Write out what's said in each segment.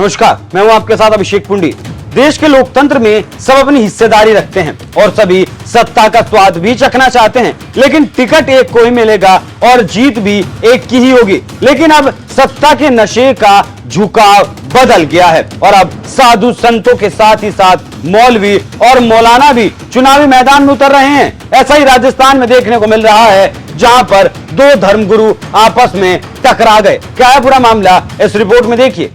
नमस्कार, मैं हूं आपके साथ अभिषेक पुंडी। देश के लोकतंत्र में सब अपनी हिस्सेदारी रखते हैं और सभी सत्ता का स्वाद भी चखना चाहते हैं, लेकिन टिकट एक को ही मिलेगा और जीत भी एक की ही होगी। लेकिन अब सत्ता के नशे का झुकाव बदल गया है और अब साधु संतों के साथ ही साथ मौलवी और मौलाना भी चुनावी मैदान में उतर रहे हैं। ऐसा ही राजस्थान में देखने को मिल रहा है, जहां पर दो धर्मगुरु आपस में टकरा गए। क्या है पूरा मामला, इस रिपोर्ट में देखिए।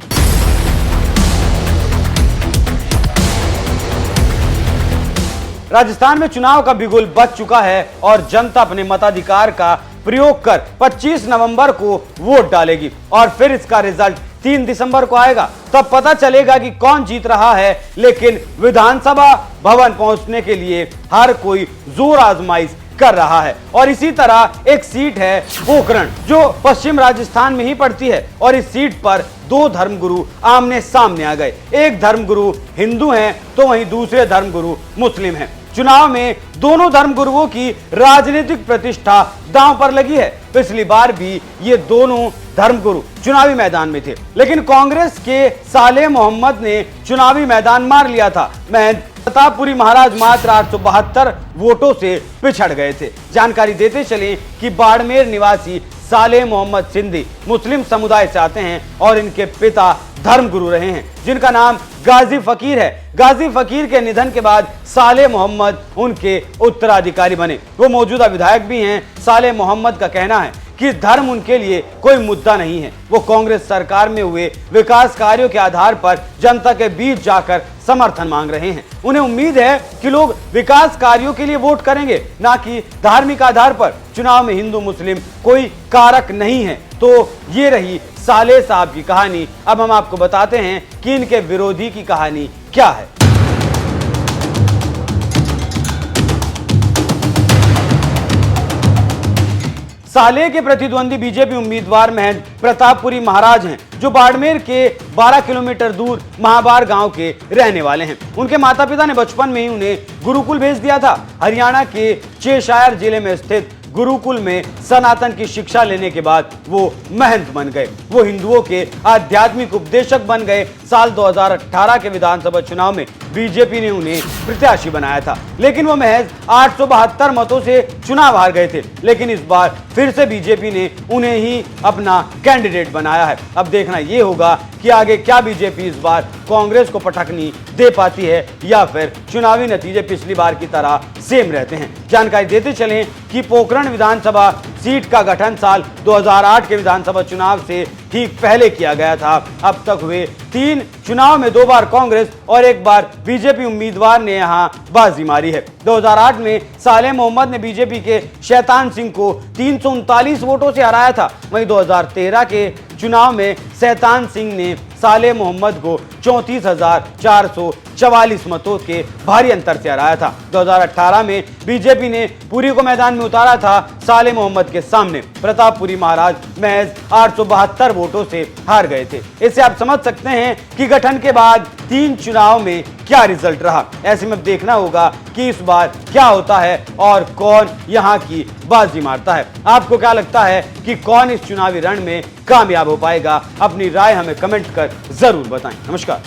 राजस्थान में चुनाव का बिगुल बज चुका है और जनता अपने मताधिकार का प्रयोग कर 25 नवंबर को वोट डालेगी और फिर इसका रिजल्ट 3 दिसंबर को आएगा। तब पता चलेगा कि कौन जीत रहा है। लेकिन विधानसभा भवन पहुंचने के लिए हर कोई जोर आजमाइश कर रहा है और इसी तरह एक सीट है पोखरण, जो पश्चिम राजस्थान में ही पड़ती है और इस सीट पर दो धर्मगुरु आमने सामने आ गए। एक धर्मगुरु हिंदू हैं तो वहीं दूसरे धर्मगुरु मुस्लिम हैं। चुनाव में दोनों धर्मगुरुओं की राजनीतिक प्रतिष्ठा दांव पर लगी है। पिछली बार भी ये दोनों धर्मगुरु चुनावी मैदान में थे, लेकिन कांग्रेस के सालेह मोहम्मद ने चुनावी मैदान मार लिया था। प्रतापपुरी महाराज मात्र 872 वोटों से पिछड़ गए थे। जानकारी देते चले कि बाड़मेर निवासी सालेह मोहम्मद सिंधी मुस्लिम समुदाय से आते हैं और इनके पिता धर्मगुरु रहे हैं, जिनका नाम गाजी फकीर है। गाजी फकीर के निधन के बाद सालेह मोहम्मद उनके उत्तराधिकारी बने। वो मौजूदा विधायक भी हैं। सालेह मोहम्मद का कहना है कि धर्म उनके लिए कोई मुद्दा नहीं है। वो कांग्रेस सरकार में हुए विकास कार्यों के आधार पर जनता के बीच जाकर समर्थन मांग रहे हैं। उन्हें उम्मीद है कि लोग विकास कार्यों के लिए वोट करेंगे, ना कि धार्मिक आधार पर। चुनाव में हिंदू मुस्लिम कोई कारक नहीं है। तो ये रही सालेह साहब की कहानी। अब हम आपको बताते हैं कि इनके विरोधी की कहानी क्या है। सालेह के प्रतिद्वंदी बीजेपी उम्मीदवार महज प्रतापपुरी महाराज हैं, जो बाड़मेर के 12 किलोमीटर दूर महाबार गांव के रहने वाले हैं। उनके माता पिता ने बचपन में ही उन्हें गुरुकुल भेज दिया था। हरियाणा के चेशायर जिले में स्थित गुरुकुल में सनातन की शिक्षा लेने के बाद वो महंत बन गए। वो हिंदुओं के आध्यात्मिक उपदेशक बन गए। साल 2018 के विधानसभा चुनाव में बीजेपी ने उन्हें प्रत्याशी बनाया था, लेकिन वो महज 872 मतों से चुनाव हार गए थे। लेकिन इस बार फिर से बीजेपी ने उन्हें ही अपना कैंडिडेट बनाया है। अब देखना ये होगा कि आगे क्या बीजेपी इस बार कांग्रेस को पटखनी दे पाती है या फिर चुनावी नतीजे पिछली बार की तरह सेम रहते हैं। जानकारी देते चलें कि पोखरण विधानसभा सीट का गठन साल 2008 के विधानसभा चुनाव से ठीक पहले किया गया था। अब तक हुए 3 चुनाव में 2 बार कांग्रेस और 1 बार बीजेपी उम्मीदवार ने यहां बाजी मारी है। 2008 में सालेह मोहम्मद ने बीजेपी के शैतान सिंह को 339 वोटों से हराया था। वहीं 2013 के चुनाव में शैतान सिंह ने सालेह मोहम्मद को 34,444 मतों के भारी अंतर से हराया था। 2018 में बीजेपी ने पुरी को मैदान में उतारा था। सालेह मोहम्मद के सामने प्रतापपुरी महाराज महज 872 वोटों से हार गए थे। इससे आप समझ सकते हैं कि गठन के बाद 3 चुनाव में क्या रिजल्ट रहा। ऐसे में देखना होगा कि इस बार क्या होता है और कौन यहां की बाजी मारता है। आपको क्या लगता है कि कौन इस चुनावी रण में कामयाब हो पाएगा? अपनी राय हमें कमेंट कर जरूर बताएं। नमस्कार।